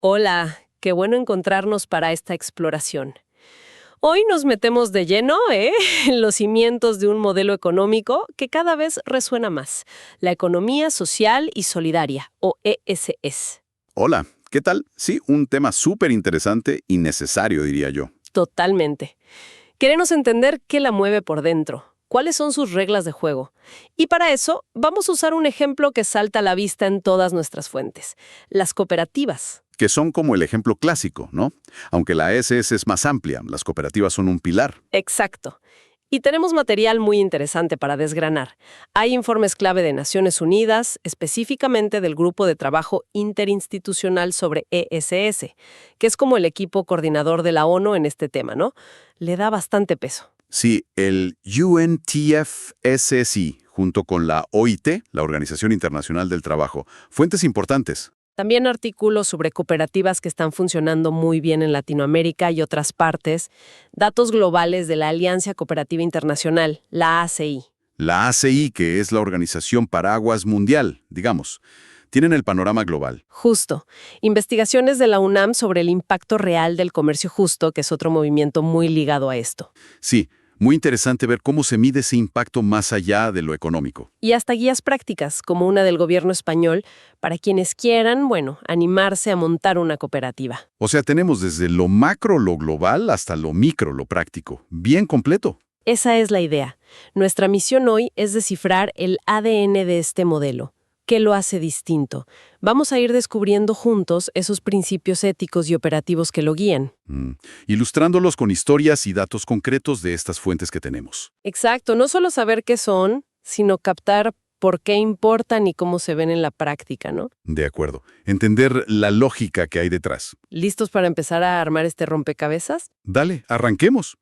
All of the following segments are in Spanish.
Hola, qué bueno encontrarnos para esta exploración. Hoy nos metemos de lleno, en los cimientos de un modelo económico que cada vez resuena más, la economía social y solidaria, o ESS. Hola, ¿qué tal? Sí, un tema súper interesante y necesario, diría yo. Totalmente. Queremos entender qué la mueve por dentro, cuáles son sus reglas de juego. Y para eso, vamos a usar un ejemplo que salta a la vista en todas nuestras fuentes, las cooperativas. Que son como el ejemplo clásico, ¿no? Aunque la SS es más amplia, las cooperativas son un pilar. Exacto. Y tenemos material muy interesante para desgranar. Hay informes clave de Naciones Unidas, específicamente del Grupo de Trabajo Interinstitucional sobre ESS, que es como el equipo coordinador de la ONU en este tema, ¿no? Le da bastante peso. Sí, el UNTFSC, junto con la OIT, la Organización Internacional del Trabajo, fuentes importantes. También artículos sobre cooperativas que están funcionando muy bien en Latinoamérica y otras partes, datos globales de la Alianza Cooperativa Internacional, la ACI. La ACI, que es la Organización Paraguas Mundial, digamos, tienen el panorama global. Justo. Investigaciones de la UNAM sobre el impacto real del comercio justo, que es otro movimiento muy ligado a esto. Sí, muy interesante ver cómo se mide ese impacto más allá de lo económico. Y hasta guías prácticas, como una del gobierno español, para quienes quieran, animarse a montar una cooperativa. O sea, tenemos desde lo macro, lo global, hasta lo micro, lo práctico. Bien completo. Esa es la idea. Nuestra misión hoy es descifrar el ADN de este modelo. ¿Qué lo hace distinto? Vamos a ir descubriendo juntos esos principios éticos y operativos que lo guían. Ilustrándolos con historias y datos concretos de estas fuentes que tenemos. Exacto, no solo saber qué son, sino captar por qué importan y cómo se ven en la práctica, ¿no? De acuerdo. Entender la lógica que hay detrás. ¿Listos para empezar a armar este rompecabezas? Dale, arranquemos.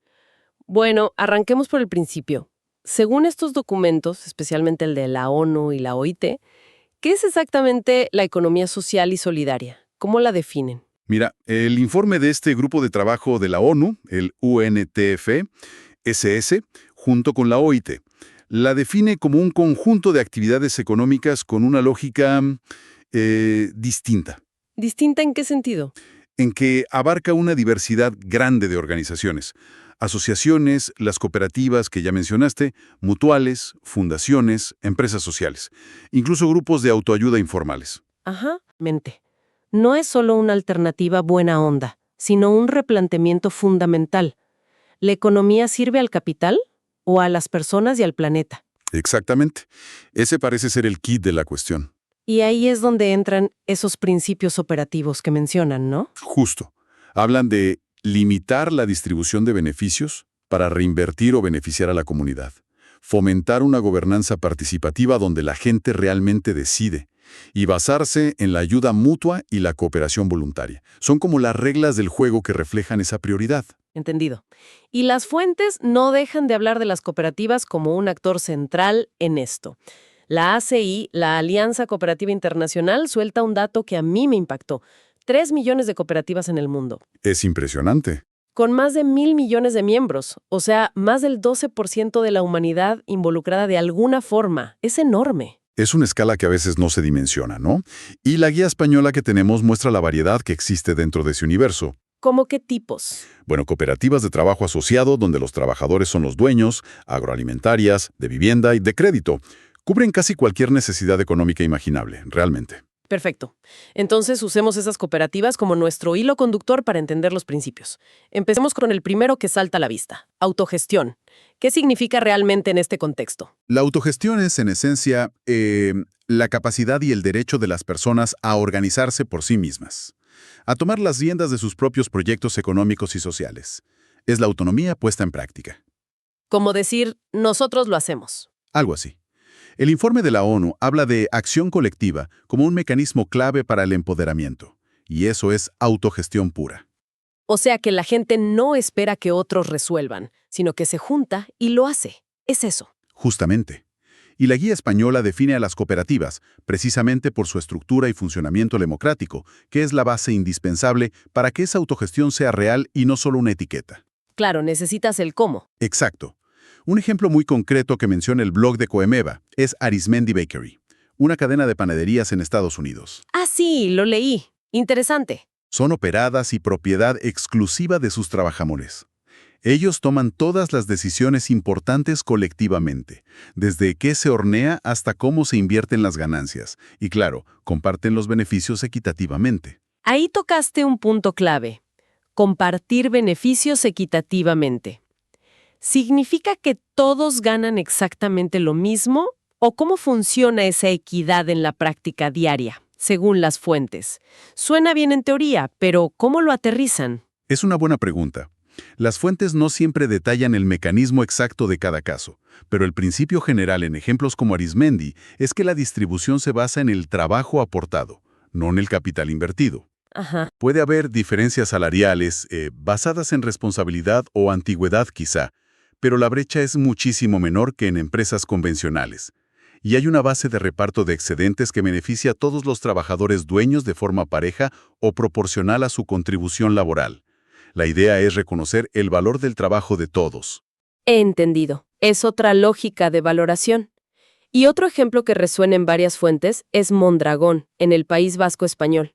Bueno, arranquemos por el principio. Según estos documentos, especialmente el de la ONU y la OIT, ¿qué es exactamente la economía social y solidaria? ¿Cómo la definen? Mira, el informe de este grupo de trabajo de la ONU, el UNTF-SS, junto con la OIT, la define como un conjunto de actividades económicas con una lógica distinta, ¿Distinta en qué sentido? en que abarca una diversidad grande de organizaciones. Asociaciones, las cooperativas que ya mencionaste, mutuales, fundaciones, empresas sociales, incluso grupos de autoayuda informales. Ajá, mente. No es solo una alternativa buena onda, sino un replanteamiento fundamental. ¿La economía sirve al capital o a las personas y al planeta? Exactamente. Ese parece ser el kit de la cuestión. Y ahí es donde entran esos principios operativos que mencionan, ¿no? Justo. Hablan de limitar la distribución de beneficios para reinvertir o beneficiar a la comunidad. Fomentar una gobernanza participativa donde la gente realmente decide. Y basarse en la ayuda mutua y la cooperación voluntaria. Son como las reglas del juego que reflejan esa prioridad. Entendido. Y las fuentes no dejan de hablar de las cooperativas como un actor central en esto. La ACI, la Alianza Cooperativa Internacional, suelta un dato que a mí me impactó. 3 millones de cooperativas en el mundo, Es impresionante. con más de 1.000 millones de miembros, o sea, más del 12% de la humanidad involucrada de alguna forma. Es enorme. Es una escala que a veces no se dimensiona, ¿no? Y la guía española que tenemos muestra la variedad que existe dentro de ese universo. ¿Cómo qué tipos? Bueno, cooperativas de trabajo asociado donde los trabajadores son los dueños, agroalimentarias, de vivienda y de crédito. Cubren casi cualquier necesidad económica imaginable, realmente. Perfecto. Entonces usemos esas cooperativas como nuestro hilo conductor para entender los principios. Empecemos con el primero que salta a la vista, autogestión. ¿Qué significa realmente en este contexto? La autogestión es, en esencia, la capacidad y el derecho de las personas a organizarse por sí mismas, a tomar las riendas de sus propios proyectos económicos y sociales. Es la autonomía puesta en práctica. Como decir, nosotros lo hacemos. Algo así. El informe de la ONU habla de acción colectiva como un mecanismo clave para el empoderamiento, y eso es autogestión pura. O sea que la gente no espera que otros resuelvan, sino que se junta y lo hace. Es eso. Justamente. Y la guía española define a las cooperativas precisamente por su estructura y funcionamiento democrático, que es la base indispensable para que esa autogestión sea real y no solo una etiqueta. Claro, necesitas el cómo. Exacto. Un ejemplo muy concreto que menciona el blog de Coemeva es Arizmendi Bakery, una cadena de panaderías en Estados Unidos. Ah, sí, lo leí. Interesante. Son operadas y propiedad exclusiva de sus trabajadores. Ellos toman todas las decisiones importantes colectivamente, desde qué se hornea hasta cómo se invierten las ganancias. Y claro, comparten los beneficios equitativamente. Ahí tocaste un punto clave. Compartir beneficios equitativamente. ¿Significa que todos ganan exactamente lo mismo? ¿O cómo funciona esa equidad en la práctica diaria, según las fuentes? Suena bien en teoría, pero ¿cómo lo aterrizan? Es una buena pregunta. Las fuentes no siempre detallan el mecanismo exacto de cada caso, pero el principio general en ejemplos como Arizmendi es que la distribución se basa en el trabajo aportado, no en el capital invertido. Ajá. Puede haber diferencias salariales basadas en responsabilidad o antigüedad quizá, pero la brecha es muchísimo menor que en empresas convencionales. Y hay una base de reparto de excedentes que beneficia a todos los trabajadores dueños de forma pareja o proporcional a su contribución laboral. La idea es reconocer el valor del trabajo de todos. He entendido. Es otra lógica de valoración. Y otro ejemplo que resuena en varias fuentes es Mondragón, en el País Vasco español.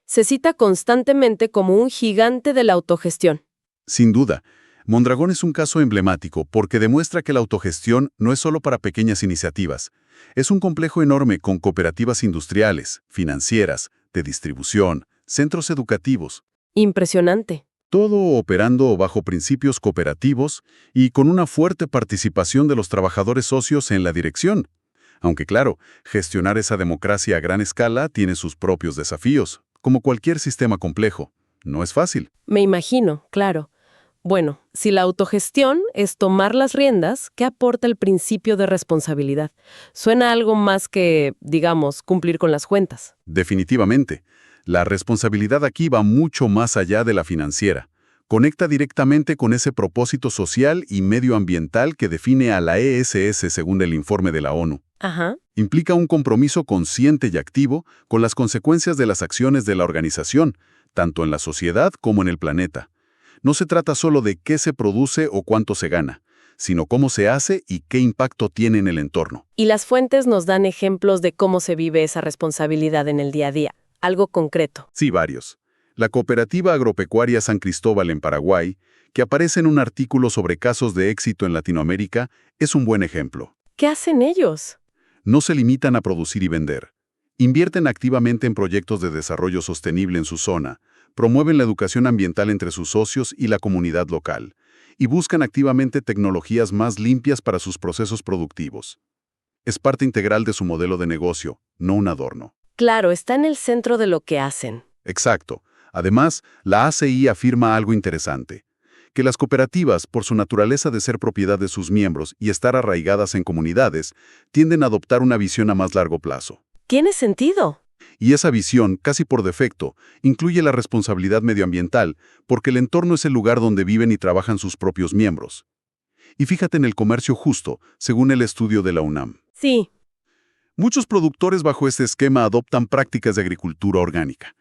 Se cita constantemente como un gigante de la autogestión. Sin duda, Mondragón es un caso emblemático porque demuestra que la autogestión no es solo para pequeñas iniciativas. Es un complejo enorme con cooperativas industriales, financieras, de distribución, centros educativos. Impresionante. Todo operando bajo principios cooperativos y con una fuerte participación de los trabajadores socios en la dirección. Aunque claro, gestionar esa democracia a gran escala tiene sus propios desafíos, como cualquier sistema complejo. No es fácil. Me imagino, claro. Bueno, si la autogestión es tomar las riendas, ¿qué aporta el principio de responsabilidad? Suena algo más que, digamos, cumplir con las cuentas. Definitivamente. La responsabilidad aquí va mucho más allá de la financiera. Conecta directamente con ese propósito social y medioambiental que define a la ESS según el informe de la ONU. Ajá. Implica un compromiso consciente y activo con las consecuencias de las acciones de la organización, tanto en la sociedad como en el planeta. No se trata solo de qué se produce o cuánto se gana, sino cómo se hace y qué impacto tiene en el entorno. Y las fuentes nos dan ejemplos de cómo se vive esa responsabilidad en el día a día. Algo concreto. Sí, varios. La Cooperativa Agropecuaria San Cristóbal en Paraguay, que aparece en un artículo sobre casos de éxito en Latinoamérica, es un buen ejemplo. ¿Qué hacen ellos? No se limitan a producir y vender. Invierten activamente en proyectos de desarrollo sostenible en su zona, promueven la educación ambiental entre sus socios y la comunidad local, y buscan activamente tecnologías más limpias para sus procesos productivos. Es parte integral de su modelo de negocio, no un adorno. Claro, está en el centro de lo que hacen. Exacto. Además, la ACI afirma algo interesante, que las cooperativas, por su naturaleza de ser propiedad de sus miembros y estar arraigadas en comunidades, tienden a adoptar una visión a más largo plazo. ¿Tiene sentido? Y esa visión, casi por defecto, incluye la responsabilidad medioambiental, porque el entorno es el lugar donde viven y trabajan sus propios miembros. Y fíjate en el comercio justo, según el estudio de la UNAM. Sí. Muchos productores bajo este esquema adoptan prácticas de agricultura orgánica.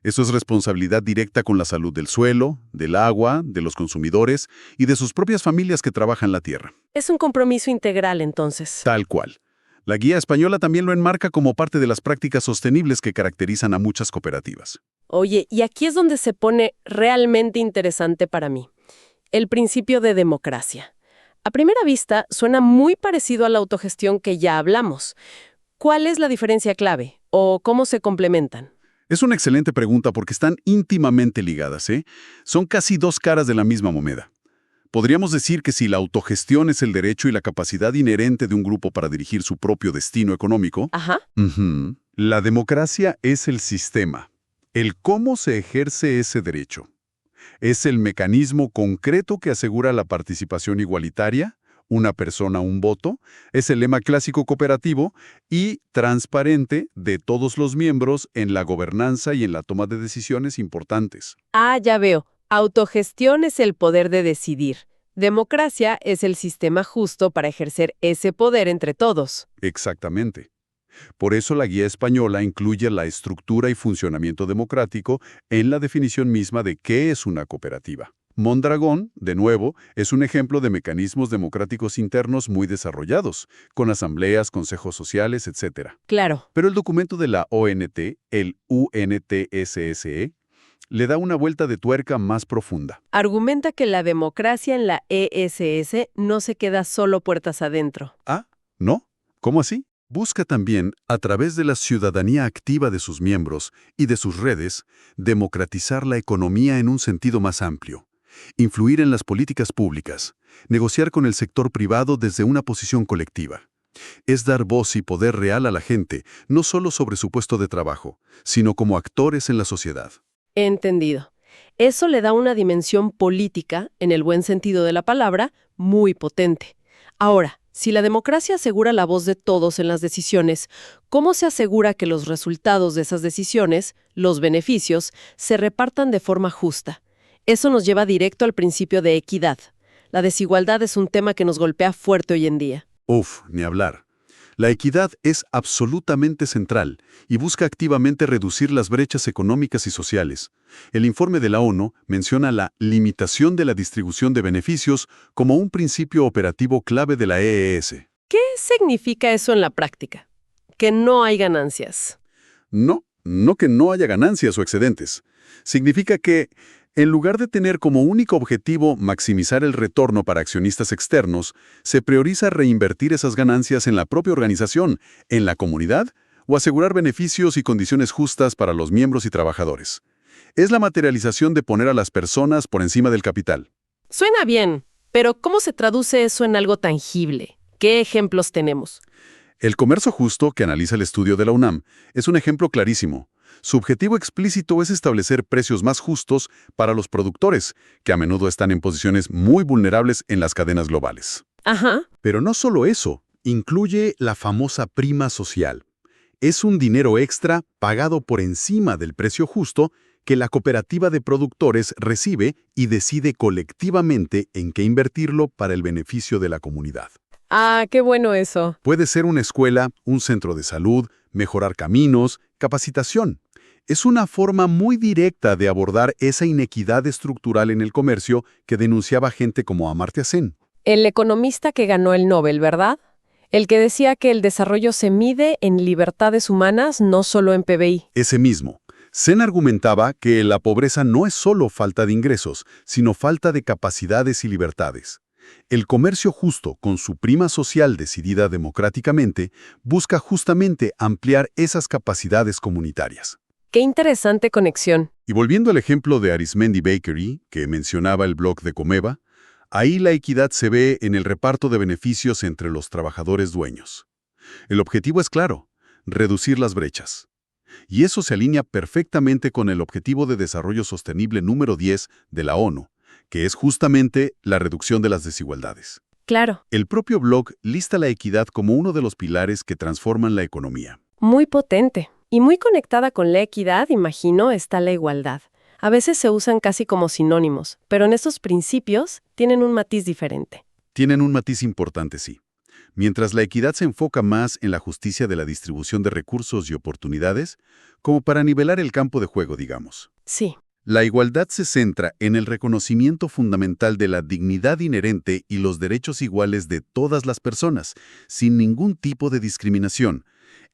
Eso es responsabilidad directa con la salud del suelo, del agua, de los consumidores y de sus propias familias que trabajan la tierra. Es un compromiso integral, entonces. Tal cual. La guía española también lo enmarca como parte de las prácticas sostenibles que caracterizan a muchas cooperativas. Oye, y aquí es donde se pone realmente interesante para mí. El principio de democracia. A primera vista, suena muy parecido a la autogestión que ya hablamos. ¿Cuál es la diferencia clave? ¿O cómo se complementan? Es una excelente pregunta porque están íntimamente ligadas, ¿eh? Son casi dos caras de la misma moneda. Podríamos decir que si la autogestión es el derecho y la capacidad inherente de un grupo para dirigir su propio destino económico, Ajá. La democracia es el sistema, el cómo se ejerce ese derecho. Es el mecanismo concreto que asegura la participación igualitaria, una persona, un voto, es el lema clásico cooperativo y transparente de todos los miembros en la gobernanza y en la toma de decisiones importantes. Ah, ya veo. Autogestión es el poder de decidir. Democracia es el sistema justo para ejercer ese poder entre todos. Exactamente. Por eso la guía española incluye la estructura y funcionamiento democrático en la definición misma de qué es una cooperativa. Mondragón, de nuevo, es un ejemplo de mecanismos democráticos internos muy desarrollados, con asambleas, consejos sociales, etc. Claro. Pero el documento de la ONT, el UNTSSE, Le da una vuelta de tuerca más profunda. Argumenta que la democracia en la ESS no se queda solo puertas adentro. Ah, ¿no? ¿Cómo así? Busca también, a través de la ciudadanía activa de sus miembros y de sus redes, democratizar la economía en un sentido más amplio, influir en las políticas públicas, negociar con el sector privado desde una posición colectiva. Es dar voz y poder real a la gente, no solo sobre su puesto de trabajo, sino como actores en la sociedad. Entendido. Eso le da una dimensión política, en el buen sentido de la palabra, muy potente. Ahora, si la democracia asegura la voz de todos en las decisiones, ¿cómo se asegura que los resultados de esas decisiones, los beneficios, se repartan de forma justa? Eso nos lleva directo al principio de equidad. La desigualdad es un tema que nos golpea fuerte hoy en día. Uf, ni hablar. La equidad es absolutamente central y busca activamente reducir las brechas económicas y sociales. El informe de la ONU menciona la limitación de la distribución de beneficios como un principio operativo clave de la EES. ¿Qué significa eso en la práctica? Que no hay ganancias. No que no haya ganancias o excedentes. Significa que, en lugar de tener como único objetivo maximizar el retorno para accionistas externos, se prioriza reinvertir esas ganancias en la propia organización, en la comunidad, o asegurar beneficios y condiciones justas para los miembros y trabajadores. Es la materialización de poner a las personas por encima del capital. Suena bien, pero ¿cómo se traduce eso en algo tangible? ¿Qué ejemplos tenemos? El comercio justo, que analiza el estudio de la UNAM, es un ejemplo clarísimo. Su objetivo explícito es establecer precios más justos para los productores, que a menudo están en posiciones muy vulnerables en las cadenas globales. Ajá. Pero no solo eso, incluye la famosa prima social. Es un dinero extra pagado por encima del precio justo que la cooperativa de productores recibe y decide colectivamente en qué invertirlo para el beneficio de la comunidad. Ah, qué bueno eso. Puede ser una escuela, un centro de salud, mejorar caminos, capacitación. Es una forma muy directa de abordar esa inequidad estructural en el comercio que denunciaba gente como Amartya Sen. El economista que ganó el Nobel, ¿verdad? El que decía que el desarrollo se mide en libertades humanas, no solo en PBI. Ese mismo. Sen argumentaba que la pobreza no es solo falta de ingresos, sino falta de capacidades y libertades. El comercio justo, con su prima social decidida democráticamente, busca justamente ampliar esas capacidades comunitarias. Qué interesante conexión. Y volviendo al ejemplo de Arismendi Bakery, que mencionaba el blog de Comeva, ahí la equidad se ve en el reparto de beneficios entre los trabajadores dueños. El objetivo es claro, reducir las brechas. Y eso se alinea perfectamente con el Objetivo de Desarrollo Sostenible número 10 de la ONU, que es justamente la reducción de las desigualdades. Claro. El propio blog lista la equidad como uno de los pilares que transforman la economía. Muy potente. Y muy conectada con la equidad, imagino, está la igualdad. A veces se usan casi como sinónimos, pero en estos principios tienen un matiz diferente. Tienen un matiz importante, sí. Mientras la equidad se enfoca más en la justicia de la distribución de recursos y oportunidades, como para nivelar el campo de juego, digamos. Sí. La igualdad se centra en el reconocimiento fundamental de la dignidad inherente y los derechos iguales de todas las personas, sin ningún tipo de discriminación.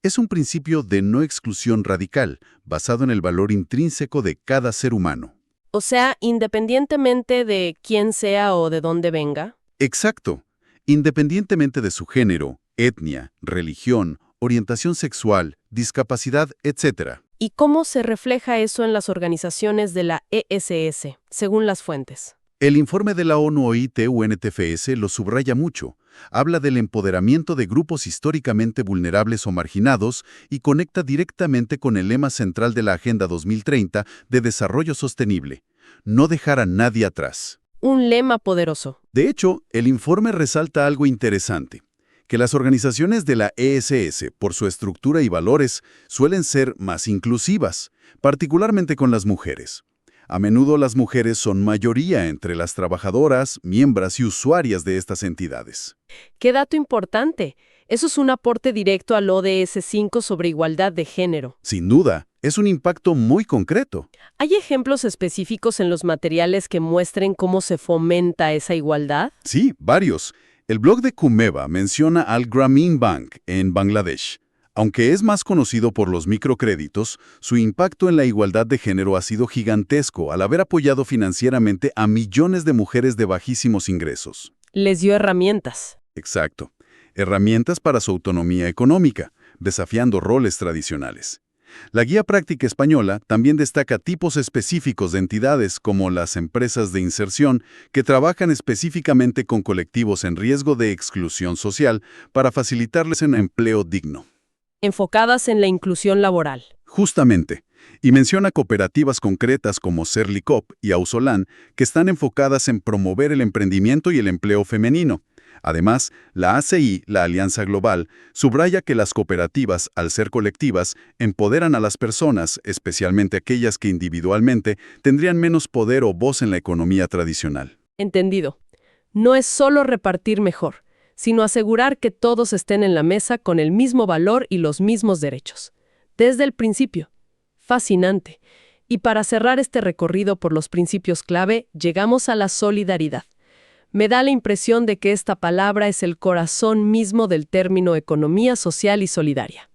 Es un principio de no exclusión radical, basado en el valor intrínseco de cada ser humano. O sea, independientemente de quién sea o de dónde venga. Exacto. Independientemente de su género, etnia, religión, orientación sexual, discapacidad, etc. ¿Y cómo se refleja eso en las organizaciones de la ESS, según las fuentes? El informe de la ONU-OIT-UNTFS lo subraya mucho. Habla del empoderamiento de grupos históricamente vulnerables o marginados y conecta directamente con el lema central de la Agenda 2030 de Desarrollo Sostenible: no dejar a nadie atrás. Un lema poderoso. De hecho, el informe resalta algo interesante, que las organizaciones de la ESS, por su estructura y valores, suelen ser más inclusivas, particularmente con las mujeres. A menudo las mujeres son mayoría entre las trabajadoras, miembros y usuarias de estas entidades. ¡Qué dato importante! Eso es un aporte directo al ODS 5 sobre igualdad de género. Sin duda, es un impacto muy concreto. ¿Hay ejemplos específicos en los materiales que muestren cómo se fomenta esa igualdad? Sí, varios. El blog de Comeva menciona al Grameen Bank en Bangladesh. Aunque es más conocido por los microcréditos, su impacto en la igualdad de género ha sido gigantesco al haber apoyado financieramente a millones de mujeres de bajísimos ingresos. Les dio herramientas. Exacto. Herramientas para su autonomía económica, desafiando roles tradicionales. La Guía Práctica Española también destaca tipos específicos de entidades como las empresas de inserción que trabajan específicamente con colectivos en riesgo de exclusión social para facilitarles un empleo digno. Enfocadas en la inclusión laboral. Justamente. Y menciona cooperativas concretas como Serlicop y Ausolan que están enfocadas en promover el emprendimiento y el empleo femenino. Además, la ACI, la Alianza Global, subraya que las cooperativas, al ser colectivas, empoderan a las personas, especialmente aquellas que individualmente tendrían menos poder o voz en la economía tradicional. Entendido. No es solo repartir mejor, sino asegurar que todos estén en la mesa con el mismo valor y los mismos derechos. Desde el principio. Fascinante. Y para cerrar este recorrido por los principios clave, llegamos a la solidaridad. Me da la impresión de que esta palabra es el corazón mismo del término economía social y solidaria.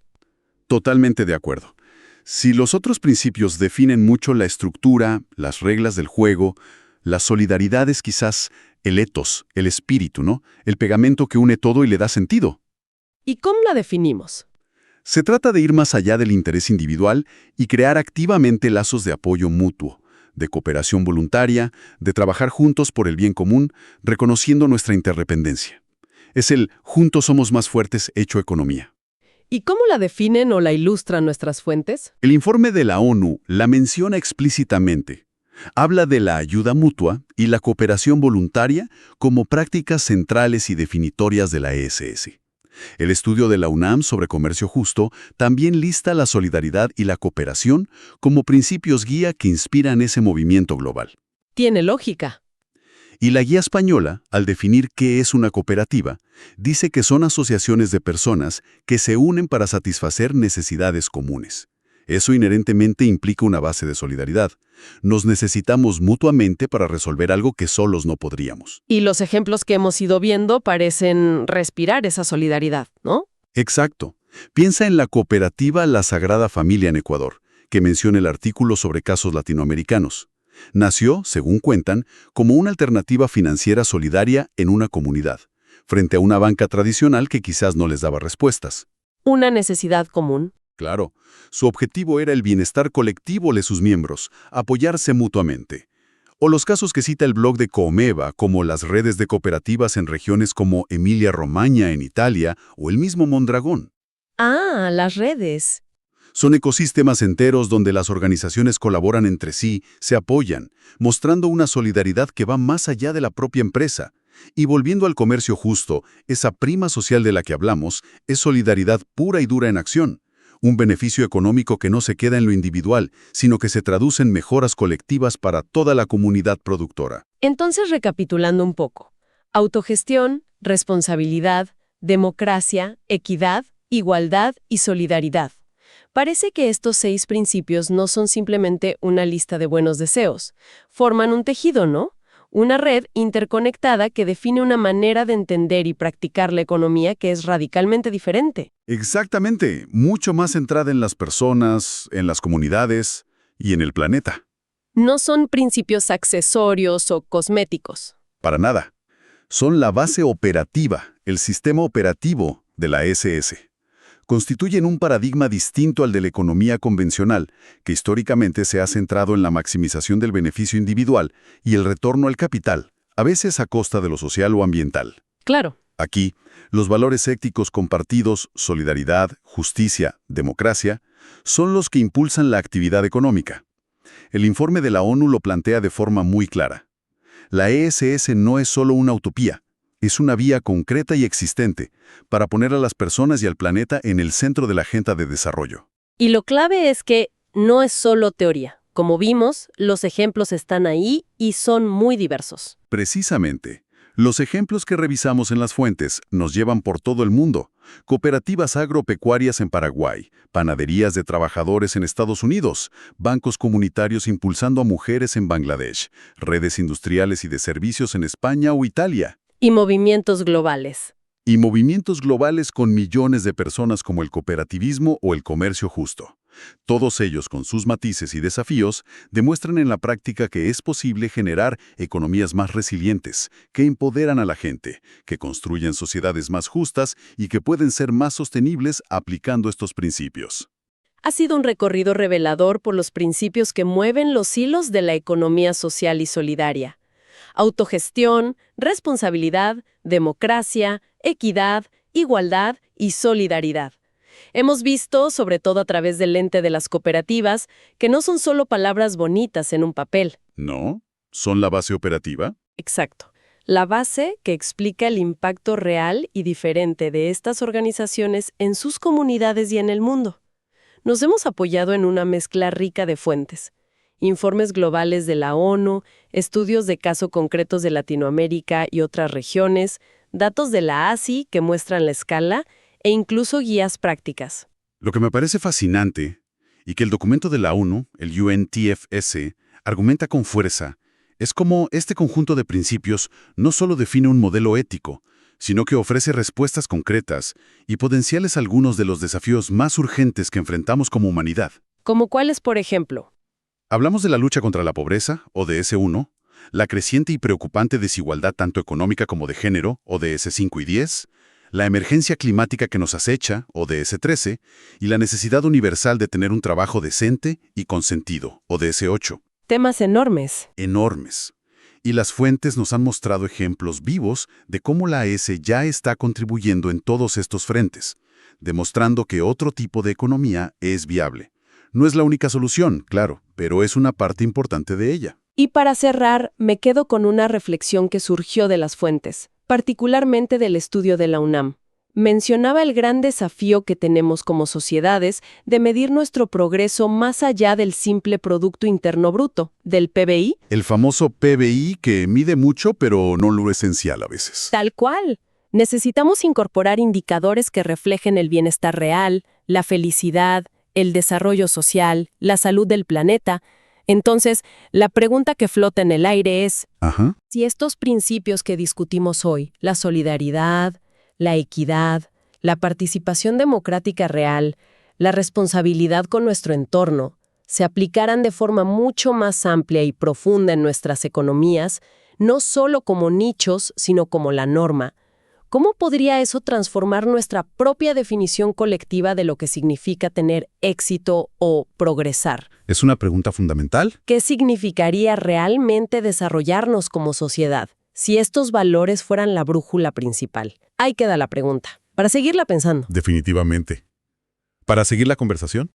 Totalmente de acuerdo. Si los otros principios definen mucho la estructura, las reglas del juego, la solidaridad es quizás el ethos, el espíritu, ¿no? El pegamento que une todo y le da sentido. ¿Y cómo la definimos? Se trata de ir más allá del interés individual y crear activamente lazos de apoyo mutuo, de cooperación voluntaria, de trabajar juntos por el bien común, reconociendo nuestra interdependencia. Es el juntos somos más fuertes hecho economía. ¿Y cómo la definen o la ilustran nuestras fuentes? El informe de la ONU la menciona explícitamente. Habla de la ayuda mutua y la cooperación voluntaria como prácticas centrales y definitorias de la ESS. El estudio de la UNAM sobre comercio justo también lista la solidaridad y la cooperación como principios guía que inspiran ese movimiento global. Tiene lógica. Y la Guía Española, al definir qué es una cooperativa, dice que son asociaciones de personas que se unen para satisfacer necesidades comunes. Eso inherentemente implica una base de solidaridad. Nos necesitamos mutuamente para resolver algo que solos no podríamos. Y los ejemplos que hemos ido viendo parecen respirar esa solidaridad, ¿no? Exacto. Piensa en la cooperativa La Sagrada Familia en Ecuador, que menciona el artículo sobre casos latinoamericanos. Nació, según cuentan, como una alternativa financiera solidaria en una comunidad, frente a una banca tradicional que quizás no les daba respuestas. Una necesidad común. Claro, su objetivo era el bienestar colectivo de sus miembros, apoyarse mutuamente. O los casos que cita el blog de Comeva, como las redes de cooperativas en regiones como Emilia-Romagna en Italia o el mismo Mondragón. Ah, las redes. Son ecosistemas enteros donde las organizaciones colaboran entre sí, se apoyan, mostrando una solidaridad que va más allá de la propia empresa. Y volviendo al comercio justo, esa prima social de la que hablamos es solidaridad pura y dura en acción. Un beneficio económico que no se queda en lo individual, sino que se traduce en mejoras colectivas para toda la comunidad productora. Entonces, recapitulando un poco. Autogestión, responsabilidad, democracia, equidad, igualdad y solidaridad. Parece que estos 6 principios no son simplemente una lista de buenos deseos. Forman un tejido, ¿no? Una red interconectada que define una manera de entender y practicar la economía que es radicalmente diferente. Exactamente, mucho más centrada en las personas, en las comunidades y en el planeta. No son principios accesorios o cosméticos. Para nada. Son la base operativa, el sistema operativo de la SS. Constituyen un paradigma distinto al de la economía convencional, que históricamente se ha centrado en la maximización del beneficio individual y el retorno al capital, a veces a costa de lo social o ambiental. Claro. Aquí, los valores éticos compartidos, solidaridad, justicia, democracia, son los que impulsan la actividad económica. El informe de la ONU lo plantea de forma muy clara. La ESS no es solo una utopía, es una vía concreta y existente para poner a las personas y al planeta en el centro de la agenda de desarrollo. Y lo clave es que no es solo teoría. Como vimos, los ejemplos están ahí y son muy diversos. Precisamente. Los ejemplos que revisamos en las fuentes nos llevan por todo el mundo. Cooperativas agropecuarias en Paraguay, panaderías de trabajadores en Estados Unidos, bancos comunitarios impulsando a mujeres en Bangladesh, redes industriales y de servicios en España o Italia. Y movimientos globales. y movimientos globales con millones de personas como el cooperativismo o el comercio justo. Todos ellos, con sus matices y desafíos, demuestran en la práctica que es posible generar economías más resilientes, que empoderan a la gente, que construyen sociedades más justas y que pueden ser más sostenibles aplicando estos principios. Ha sido un recorrido revelador por los principios que mueven los hilos de la economía social y solidaria. Autogestión, responsabilidad, democracia, equidad, igualdad y solidaridad. Hemos visto, sobre todo a través del lente de las cooperativas, que no son solo palabras bonitas en un papel. ¿No? ¿Son la base operativa? Exacto. La base que explica el impacto real y diferente de estas organizaciones en sus comunidades y en el mundo. Nos hemos apoyado en una mezcla rica de fuentes. Informes globales de la ONU, estudios de caso concretos de Latinoamérica y otras regiones, datos de la ASI que muestran la escala e incluso guías prácticas. Lo que me parece fascinante, y que el documento de la ONU, el UNTFS, argumenta con fuerza, es cómo este conjunto de principios no solo define un modelo ético, sino que ofrece respuestas concretas y potenciales a algunos de los desafíos más urgentes que enfrentamos como humanidad. ¿Como cuáles, por ejemplo? Hablamos de la lucha contra la pobreza, ODS 1, la creciente y preocupante desigualdad tanto económica como de género, ODS 5 y 10, la emergencia climática que nos acecha, ODS 13, y la necesidad universal de tener un trabajo decente y con sentido, ODS 8. Temas enormes. Enormes. Y las fuentes nos han mostrado ejemplos vivos de cómo la AS ya está contribuyendo en todos estos frentes, demostrando que otro tipo de economía es viable. No es la única solución, claro, pero es una parte importante de ella. Y para cerrar, me quedo con una reflexión que surgió de las fuentes, particularmente del estudio de la UNAM. Mencionaba el gran desafío que tenemos como sociedades de medir nuestro progreso más allá del simple Producto Interno Bruto, del PBI. El famoso PBI que mide mucho, pero no lo esencial a veces. Tal cual. Necesitamos incorporar indicadores que reflejen el bienestar real, la felicidad, el desarrollo social, la salud del planeta. Entonces, la pregunta que flota en el aire es, si estos principios que discutimos hoy, la solidaridad, la equidad, la participación democrática real, la responsabilidad con nuestro entorno, se aplicaran de forma mucho más amplia y profunda en nuestras economías, no solo como nichos, sino como la norma, ¿cómo podría eso transformar nuestra propia definición colectiva de lo que significa tener éxito o progresar? Es una pregunta fundamental. ¿Qué significaría realmente desarrollarnos como sociedad si estos valores fueran la brújula principal? Ahí queda la pregunta, para seguirla pensando. Definitivamente. Para seguir la conversación,